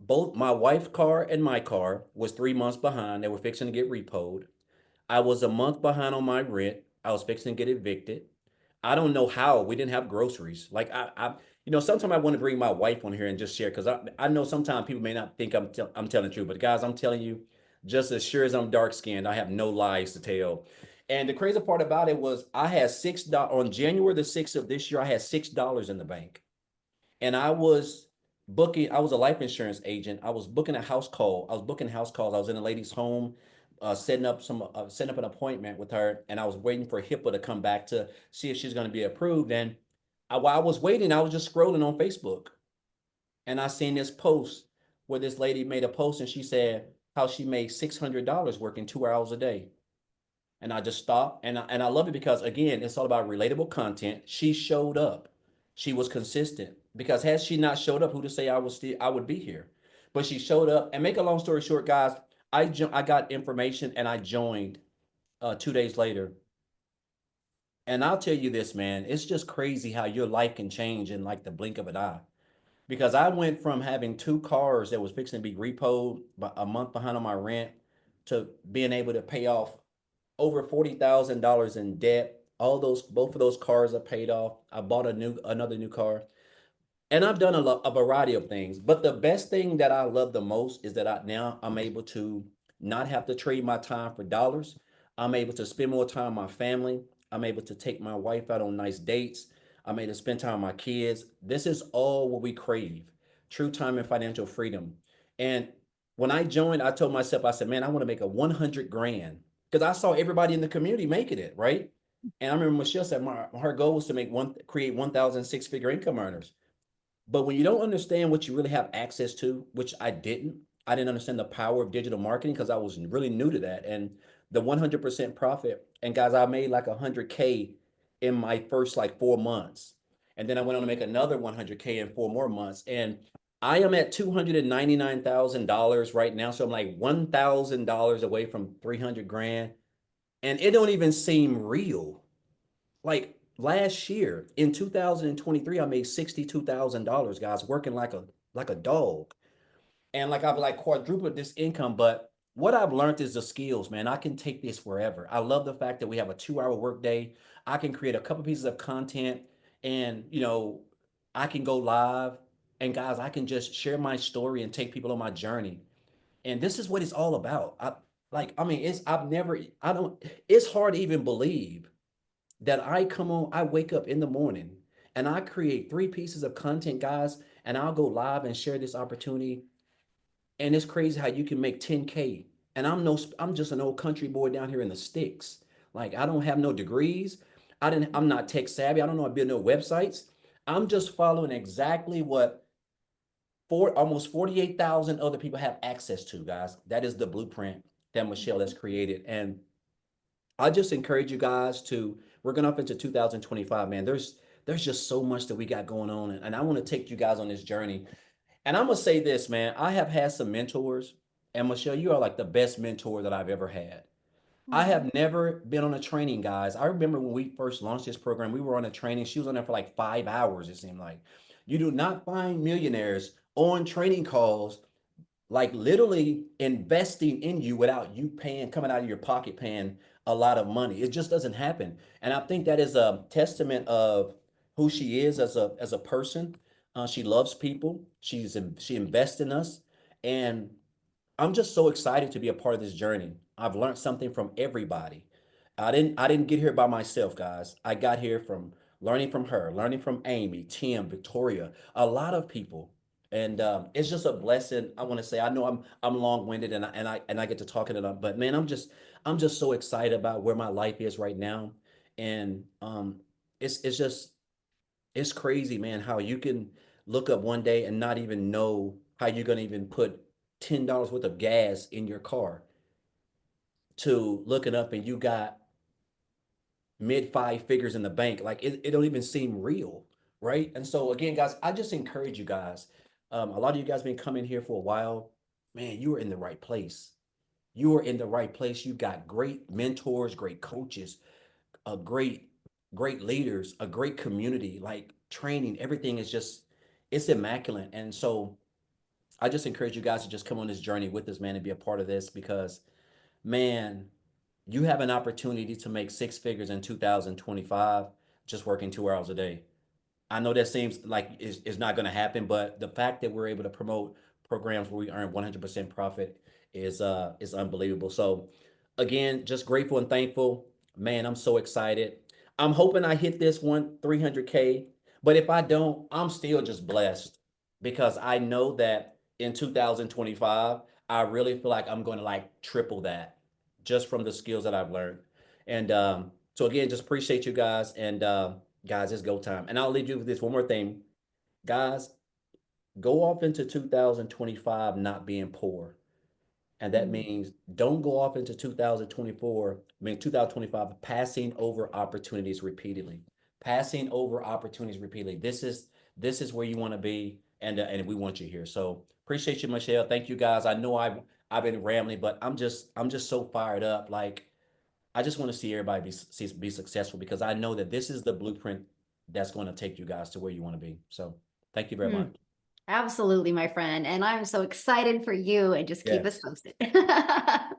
both my wife's car and my car was 3 months behind. They were fixing to get repoed. I was a month behind on my rent. I was fixing to get evicted. I don't know how we didn't have groceries. Like you know, sometimes I want to bring my wife on here and just share, because I know sometimes people may not think I'm telling the truth, but guys, I'm telling you, just as sure as I'm dark skinned, I have no lies to tell. And the crazy part about it was I had $6 on January the 6th of this year. I had $6 in the bank, and I was booking. I was a life insurance agent. I was booking a house call. I was booking house calls. I was in a lady's home, setting up an appointment with her, and I was waiting for HIPAA to come back to see if she's going to be approved. And while I was waiting, I was just scrolling on Facebook, and I seen this post where this lady made a post, and she said how she made $600 working 2 hours a day. And I just stopped, and I love it because, again, it's all about relatable content. She showed up. She was consistent, because had she not showed up, who to say I would be here? But she showed up. And make a long story short, guys, I got information and I joined 2 days later. And I'll tell you this, man, it's just crazy how your life can change in like the blink of an eye. Because I went from having two cars that was fixing to be repoed, a month behind on my rent, to being able to pay off over $40,000 in debt. Both of those cars are paid off. I bought another new car, and I've done a variety of things. But the best thing that I love the most is that I'm able to not have to trade my time for dollars. I'm able to spend more time with my family. I'm able to take my wife out on nice dates. I'm able to spend time with my kids. This is all what we crave: true time and financial freedom. And when I joined, I told myself, I said, man, I want to make a 100 grand, because I saw everybody in the community making it, right? And I remember Michelle said her goal was to create 1,000 six-figure income earners. But when you don't understand what you really have access to, which I didn't understand the power of digital marketing, because I was really new to that. And the 100% profit. And guys, I made like 100K in my first like 4 months. And then I went on to make another 100K in 4 more months. And I am at $299,000 right now. So I'm like $1,000 away from 300 grand. And it don't even seem real. Like last year in 2023, I made $62,000, guys, working like a dog. And like I've like quadrupled this income. But what I've learned is the skills, man. I can take this wherever. I love the fact that we have a 2 hour workday. I can create a couple pieces of content, and you know, I can go live. And guys, I can just share my story and take people on my journey. And this is what it's all about. I mean, it's hard to even believe that I wake up in the morning and I create 3 pieces of content, guys, and I'll go live and share this opportunity. And it's crazy how you can make 10K. And I'm just an old country boy down here in the sticks. Like I don't have no degrees. I'm not tech savvy. I don't know how to build no websites. I'm just following exactly what almost 48,000 other people have access to, guys. That is the blueprint that Michelle has created. And I just encourage you guys we're going up into 2025, man. There's just so much that we got going on. And I want to take you guys on this journey. And I'm going to say this, man. I have had some mentors, and Michelle, you are like the best mentor that I've ever had. I have never been on a training, guys. I remember when we first launched this program, we were on a training. She was on there for like 5 hours, it seemed like. You do not find millionaires on training calls, like literally investing in you without you coming out of your pocket, paying a lot of money. It just doesn't happen. And I think that is a testament of who she is as a person. She loves people. She invests in us. And I'm just so excited to be a part of this journey. I've learned something from everybody. I didn't get here by myself, guys. I got here from learning from her, learning from Amy, Tim, Victoria, a lot of people. And it's just a blessing. I want to say, I know I'm long-winded and I get to talking it up, but man, I'm just so excited about where my life is right now. And it's just it's crazy, man, how you can look up one day and not even know how you're gonna even put $10 worth of gas in your car, to looking up and you got mid five figures in the bank. Like it don't even seem real, right? And so again, guys, I just encourage you guys. A lot of you guys been coming here for a while. Man, you are in the right place. You are in the right place. You got great mentors, great coaches, a great leaders, a great community, like training. Everything is just it's immaculate. And so I just encourage you guys to just come on this journey with us, man, and be a part of this because, man, you have an opportunity to make six figures in 2025 just working 2 hours a day. I know that seems like is not going to happen, but the fact that we're able to promote programs where we earn 100% profit is unbelievable. So again, just grateful and thankful. Man, I'm so excited. I'm hoping I hit this one 300K, but if I don't, I'm still just blessed because I know that in 2025, I really feel like I'm going to like triple that just from the skills that I've learned. And so again, just appreciate you guys. And guys, it's go time. And I'll leave you with this one more thing. Guys, go off into 2025 not being poor. And that means don't go off into 2025 passing over opportunities repeatedly. Passing over opportunities repeatedly. This is where you want to be, and we want you here. So appreciate you, Michelle. Thank you, guys. I know I've been rambling, but I'm just so fired up. Like I just want to see everybody be successful because I know that this is the blueprint that's going to take you guys to where you want to be. So thank you very Mm. much. Absolutely, my friend. And I'm so excited for you and just keep us Yes. posted. I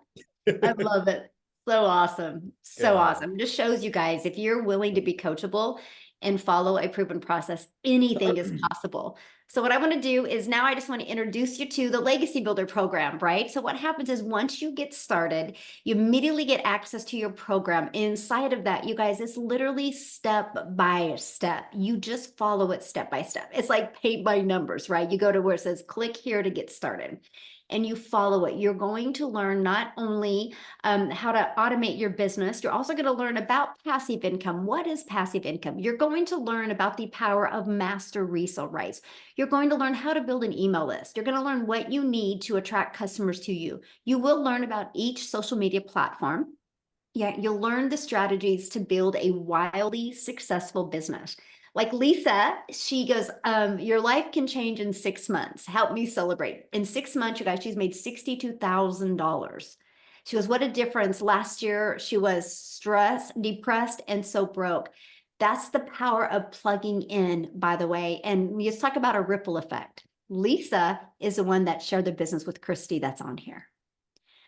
love it. So awesome. So Yeah. awesome. Just shows you guys if you're willing to be coachable and follow a proven process, anything is possible. So what I want to do is now I just want to introduce you to the Legacy Builder program, right? So what happens is once you get started, you immediately get access to your program. Inside of that, you guys, it's literally step by step. You just follow it step by step. It's like paint by numbers, right? You go to where it says click here to get started and you follow it. You're going to learn not only how to automate your business, you're also going to learn about passive income. What is passive income? You're going to learn about the power of master resale rights. You're going to learn how to build an email list. You're going to learn what you need to attract customers to you. You will learn about each social media platform. Yeah, you'll learn the strategies to build a wildly successful business. Like Lisa, she goes, your life can change in 6 months. Help me celebrate. In 6 months, you guys, she's made $62,000. She goes, what a difference. Last year, she was stressed, depressed, and so broke. That's the power of plugging in, by the way. And we just talk about a ripple effect. Lisa is the one that shared the business with Christy that's on here.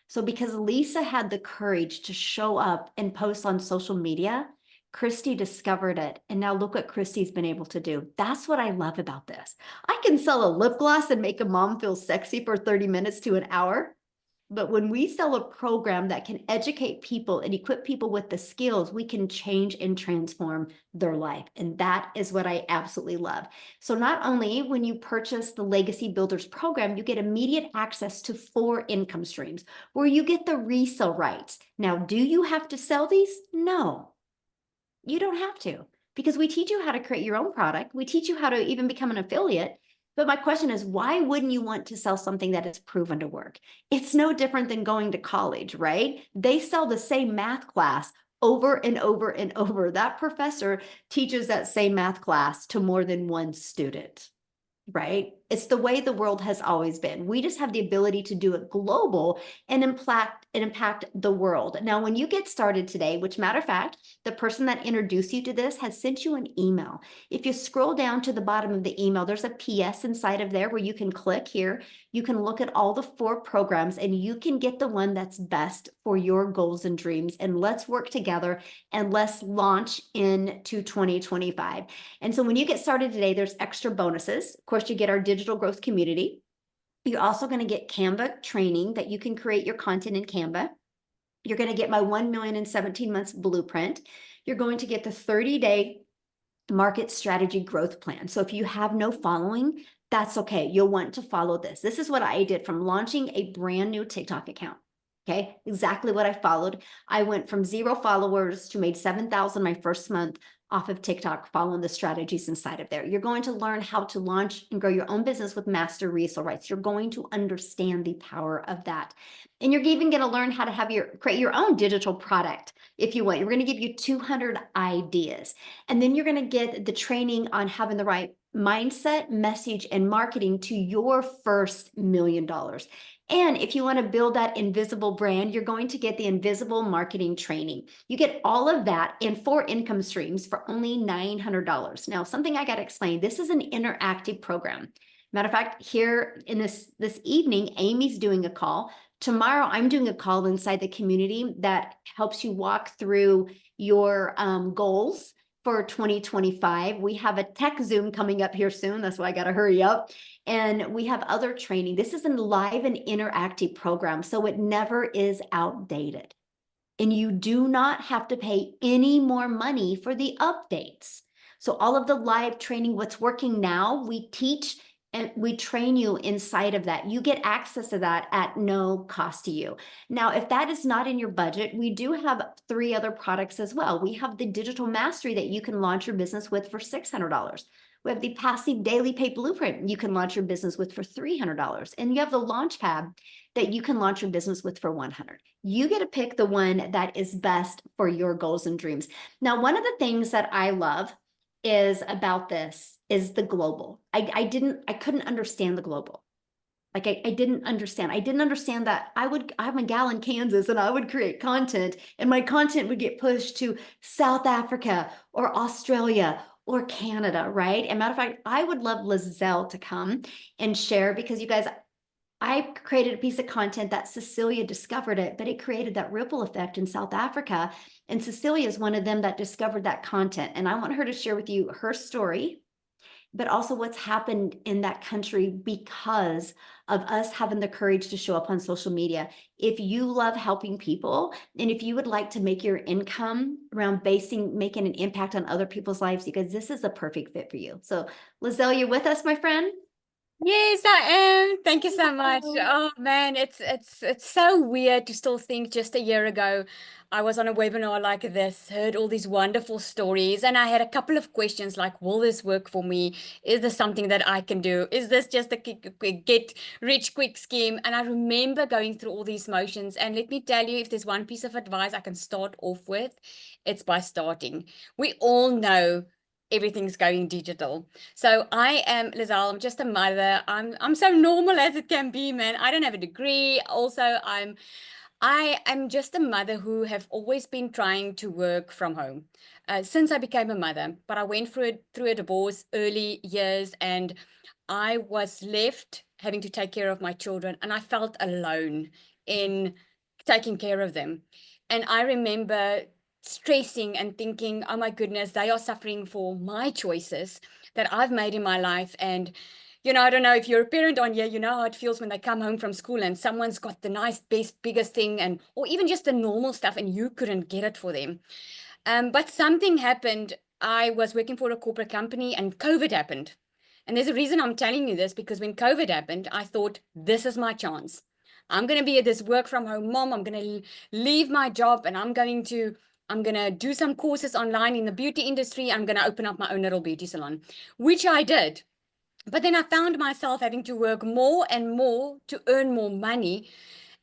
So because Lisa had the courage to show up and post on social media, Christy discovered it. And now look what Christy's been able to do. That's what I love about this. I can sell a lip gloss and make a mom feel sexy for 30 minutes to an hour. But when we sell a program that can educate people and equip people with the skills, we can change and transform their life. And that is what I absolutely love. So not only when you purchase the Legacy Builders program, you get immediate access to 4 income streams where you get the resale rights. Now, do you have to sell these? No, you don't have to, because we teach you how to create your own product. We teach you how to even become an affiliate. But my question is, why wouldn't you want to sell something that is proven to work? It's no different than going to college, right? They sell the same math class over and over and over. That professor teaches that same math class to more than one student, right? It's the way the world has always been. We just have the ability to do it global and impact the world. Now, when you get started today, which matter of fact, the person that introduced you to this has sent you an email. If you scroll down to the bottom of the email, there's a PS inside of there where you can click here. You can look at all the 4 programs and you can get the one that's best for your goals and dreams. And let's work together and let's launch into 2025. And so when you get started today, there's extra bonuses. Of course, you get our digital growth community. You're also going to get Canva training that you can create your content in Canva. You're going to get my 1 million in 17 months blueprint. You're going to get the 30-day market strategy growth plan. So if you have no following, that's okay. You'll want to follow this. This is what I did from launching a brand new TikTok account. Okay, exactly what I followed. I went from 0 followers to made 7,000 my first month off of TikTok, following the strategies inside of there. You're going to learn how to launch and grow your own business with master resale rights. You're going to understand the power of that. And you're even going to learn how to create your own digital product if you want. We're going to give you 200 ideas. And then you're going to get the training on having the right mindset, message, and marketing to your first $1 million. And if you want to build that invisible brand, you're going to get the invisible marketing training. You get all of that in 4 income streams for only $900. Now, something I got to explain, this is an interactive program. Matter of fact, here in this evening, Amy's doing a call. Tomorrow, I'm doing a call inside the community that helps you walk through your goals for 2025. We have a tech Zoom coming up here soon. That's why I got to hurry up. And we have other training. This is a live and interactive program, so it never is outdated. And you do not have to pay any more money for the updates. So all of the live training, what's working now, we teach and we train you inside of that. You get access to that at no cost to you. Now, if that is not in your budget, we do have 3 other products as well. We have the digital mastery that you can launch your business with for $600. We have the passive daily pay blueprint you can launch your business with for $300. And you have the launch pad that you can launch your business with for $100. You get to pick the one that is best for your goals and dreams. Now, one of the things that I love is about this is the global. I couldn't understand the global. Like I didn't understand. I didn't understand that I'm a gal in Kansas and I would create content and my content would get pushed to South Africa or Australia or Canada, right? And matter of fact, I would love Lizelle to come and share, because you guys, I created a piece of content that Cecilia discovered it, but it created that ripple effect in South Africa. And Cecilia is one of them that discovered that content. And I want her to share with you her story, but also what's happened in that country because of us having the courage to show up on social media. If you love helping people, and if you would like to make your income around making an impact on other people's lives, because this is a perfect fit for you. So Lizelle, you're with us, my friend? Yes, I am. Thank you so much. Oh man, it's so weird to still think just a year ago I was on a webinar like this, heard all these wonderful stories, and I had a couple of questions like, will this work for me? Is this something that I can do? Is this just a get rich quick scheme? And I remember going through all these motions, and let me tell you, if there's one piece of advice I can start off with, it's by starting. We all know everything's going digital. So I am Lizelle. I'm just a mother. I'm so normal as it can be, man. I don't have a degree. Also, I am just a mother who have always been trying to work from home since I became a mother. But I went through a divorce early years, and I was left having to take care of my children, and I felt alone in taking care of them. And I remember stressing and thinking, oh my goodness, they are suffering for my choices that I've made in my life. And you know, I don't know if you're a parent on here, you know how it feels when they come home from school and someone's got the nice, best, biggest thing, and or even just the normal stuff, and you couldn't get it for them. But something happened. I was working for a corporate company and COVID happened. And there's a reason I'm telling you this, because when COVID happened, I thought, this is my chance. I'm going to be this work from home mom. I'm going to leave my job, and I'm going to do some courses online in the beauty industry. I'm going to open up my own little beauty salon, which I did. But then I found myself having to work more and more to earn more money.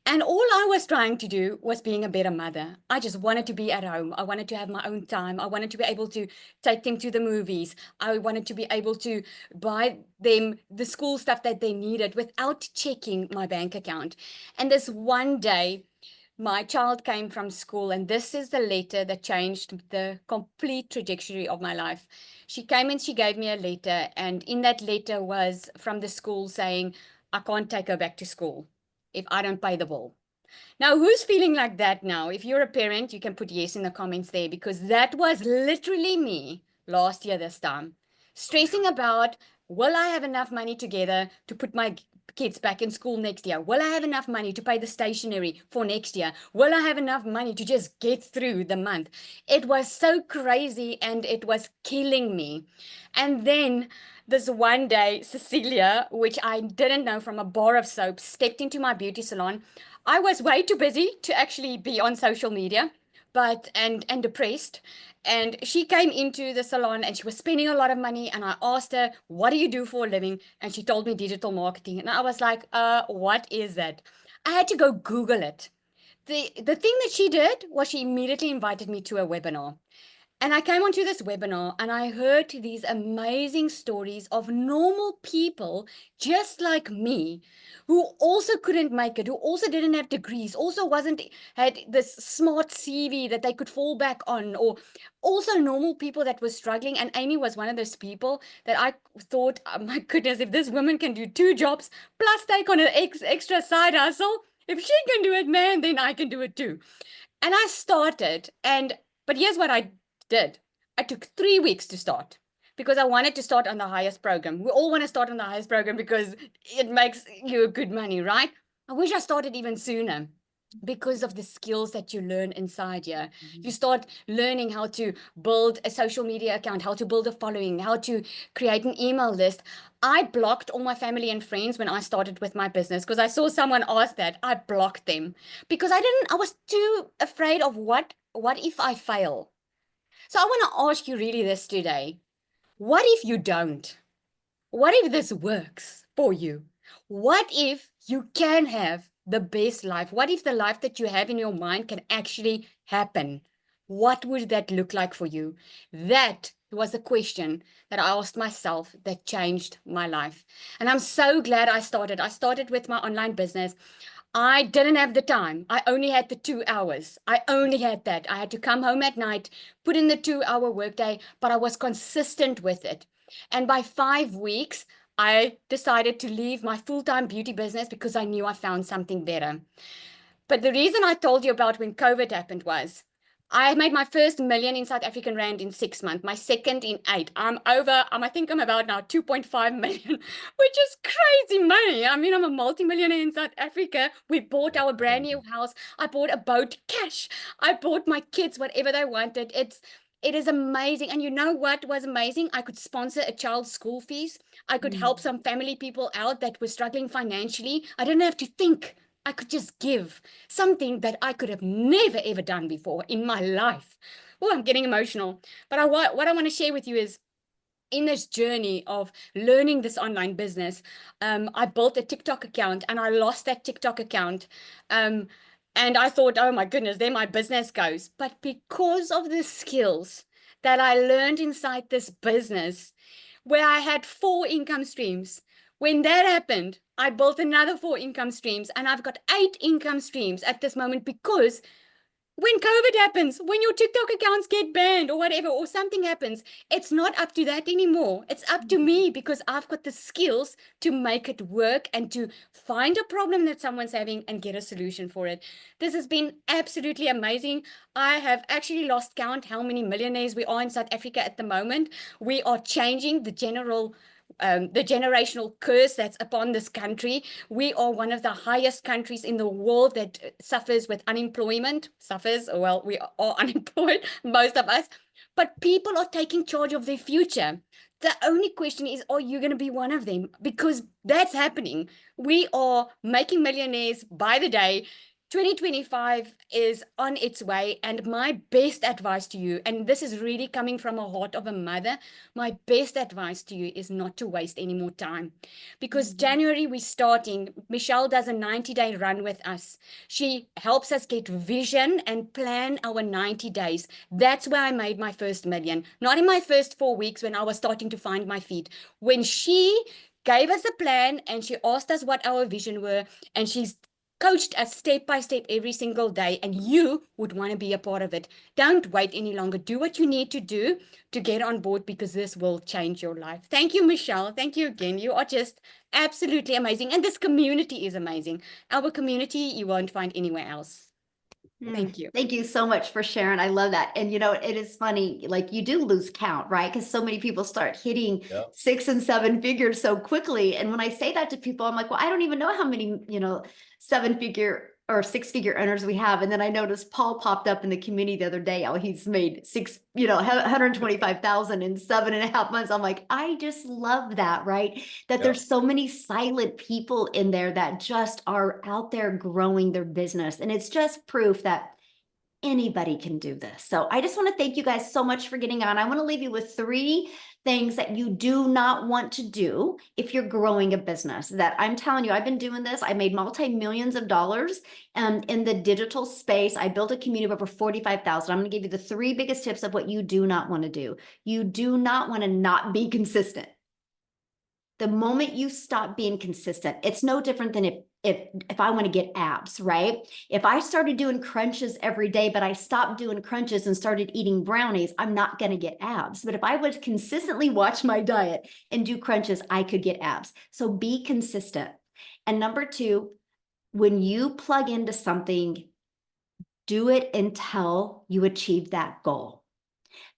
And all I was trying to do was being a better mother. I just wanted to be at home. I wanted to have my own time. I wanted to be able to take them to the movies. I wanted to be able to buy them the school stuff that they needed without checking my bank account. And this one day, my child came from school, and this is the letter that changed the complete trajectory of my life. She came and she gave me a letter, and in that letter was from the school saying, I can't take her back to school if I don't pay the bill. Now, who's feeling like that now? If you're a parent, you can put yes in the comments there, because that was literally me last year this time, stressing about, will I have enough money together to put my kids back in school next year? Will I have enough money to pay the stationery for next year? Will I have enough money to just get through the month? It was so crazy and it was killing me. And then this one day, Cecilia, which I didn't know from a bar of soap, stepped into my beauty salon. I was way too busy to actually be on social media, but and depressed. And she came into the salon and she was spending a lot of money. And I asked her, what do you do for a living? And she told me digital marketing. And I was like, what is that? I had to go Google it. The thing that she did was she immediately invited me to a webinar. And I came onto this webinar and I heard these amazing stories of normal people just like me who also couldn't make it, who also didn't have degrees, also had this smart CV that they could fall back on, or also normal people that were struggling. And Amy was one of those people that I thought, oh my goodness, if this woman can do 2 jobs plus take on an extra side hustle, if she can do it, man, then I can do it too. And I started, but here's what I did. I took 3 weeks to start because I wanted to start on the highest program. We all want to start on the highest program because it makes you good money, right? I wish I started even sooner because of the skills that you learn inside here. You start learning how to build a social media account, how to build a following, how to create an email list. I blocked all my family and friends when I started with my business because I saw someone ask that. I blocked them because I was too afraid of what if I fail? So I want to ask you really this today. What if you don't? What if this works for you? What if you can have the best life? What if the life that you have in your mind can actually happen? What would that look like for you? That was a question that I asked myself that changed my life. And I'm so glad I started. I started with my online business. I didn't have the time. I only had the 2 hours. I only had that. I had to come home at night, put in the 2-hour workday, but I was consistent with it. And by 5 weeks, I decided to leave my full-time beauty business because I knew I found something better. But the reason I told you about when COVID happened was I made my first million in South African rand in 6 months, my second in 8. I think I'm about now 2.5 million, which is crazy money. I mean, I'm a multimillionaire in South Africa. We bought our brand new house. I bought a boat cash. I bought my kids whatever they wanted. It is amazing. And you know what was amazing? I could sponsor a child's school fees. I could help some family people out that were struggling financially. I didn't have to think. I could just give something that I could have never, ever done before in my life. Oh, I'm getting emotional. But what I want to share with you is in this journey of learning this online business, I built a TikTok account and I lost that TikTok account. And I thought, oh my goodness, there my business goes. But because of the skills that I learned inside this business, where I had 4 income streams, when that happened, I built another 4 income streams and I've got 8 income streams at this moment because when COVID happens, when your TikTok accounts get banned or whatever, or something happens, it's not up to that anymore. It's up to me because I've got the skills to make it work and to find a problem that someone's having and get a solution for it. This has been absolutely amazing. I have actually lost count how many millionaires we are in South Africa at the moment. We are changing the generational curse that's upon this country. We are one of the highest countries in the world that suffers with unemployment. Well, we are unemployed, most of us, but people are taking charge of their future. The only question is, are you going to be one of them? Because that's happening. We are making millionaires by the day. 2025 is on its way, and my best advice to you, and this is really coming from a heart of a mother, my best advice to you is not to waste any more time, because January we're starting. Michelle does a 90-day run with us. She helps us get vision and plan our 90 days. That's where I made my first million, not in my first 4 weeks when I was starting to find my feet. When she gave us a plan and she asked us what our vision were, and she's coached us step by step every single day, and you would want to be a part of it. Don't wait any longer. Do what you need to do to get on board, because this will change your life. Thank you, Michelle. Thank you again. You are just absolutely amazing. And this community is amazing. Our community you won't find anywhere else. Thank you. Thank you so much for sharing. I love that. And you know, it is funny, like you do lose count, right? Because so many people start hitting Yep. 6 and 7 figures so quickly. And when I say that to people, I'm like, well, I don't even know how many, 7-figure or 6-figure earners we have. And then I noticed Paul popped up in the community the other day. How he's made 125,000 in 7.5 months. I'm like, I just love that, right? That Yep. there's so many silent people in there that just are out there growing their business. And it's just proof that anybody can do this. So I just want to thank you guys so much for getting on. I want to leave you with 3 things that you do not want to do if you're growing a business. That I'm telling you, I've been doing this. I made multi-millions of dollars in the digital space. I built a community of over 45,000. I'm going to give you the 3 biggest tips of what you do not want to do. You do not want to not be consistent. The moment you stop being consistent, it's no different than if I want to get abs, right? If I started doing crunches every day, but I stopped doing crunches and started eating brownies, I'm not going to get abs. But if I would consistently watch my diet and do crunches, I could get abs. So be consistent. And number 2, when you plug into something, do it until you achieve that goal.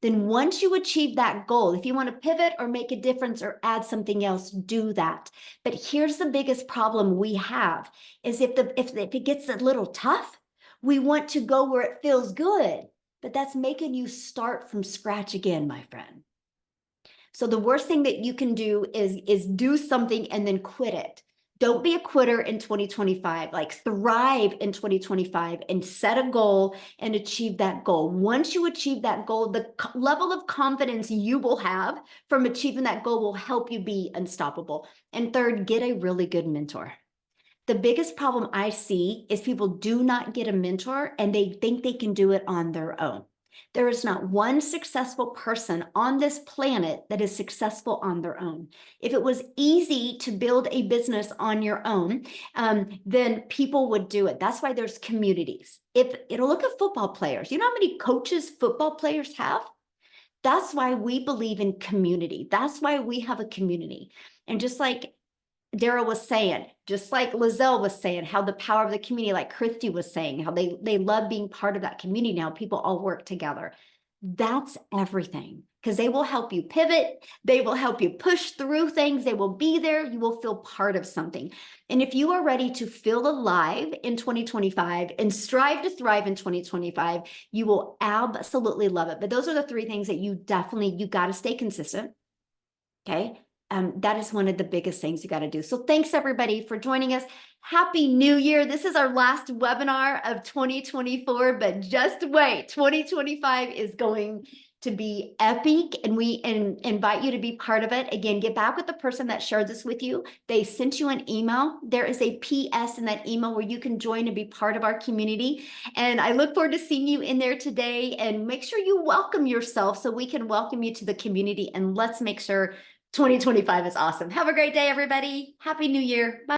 Then once you achieve that goal, if you want to pivot or make a difference or add something else, do that. But here's the biggest problem we have is if it gets a little tough, we want to go where it feels good, but that's making you start from scratch again, my friend. So the worst thing that you can do is do something and then quit it. Don't be a quitter in 2025, like thrive in 2025 and set a goal and achieve that goal. Once you achieve that goal, the level of confidence you will have from achieving that goal will help you be unstoppable. And 3rd, get a really good mentor. The biggest problem I see is people do not get a mentor and they think they can do it on their own. There is not one successful person on this planet that is successful on their own. If it was easy to build a business on your own, then people would do it. That's why there's communities. Look at football players. You know how many coaches football players have? That's why we believe in community. That's why we have a community. And just like Daryl was saying, just like Lizelle was saying, how the power of the community, like Christy was saying, how they love being part of that community now. People all work together. That's everything, because they will help you pivot. They will help you push through things. They will be there. You will feel part of something. And if you are ready to feel alive in 2025 and strive to thrive in 2025, you will absolutely love it. But those are the 3 things that you got to stay consistent. Okay. That is one of the biggest things you got to do. So thanks everybody for joining us. Happy New Year. This is our last webinar of 2024, but just wait, 2025 is going to be epic and we invite you to be part of it. Again, get back with the person that shared this with you. They sent you an email. There is a PS in that email where you can join and be part of our community. And I look forward to seeing you in there today, and make sure you welcome yourself so we can welcome you to the community, and let's make sure 2025 is awesome. Have a great day, everybody. Happy New Year. Bye.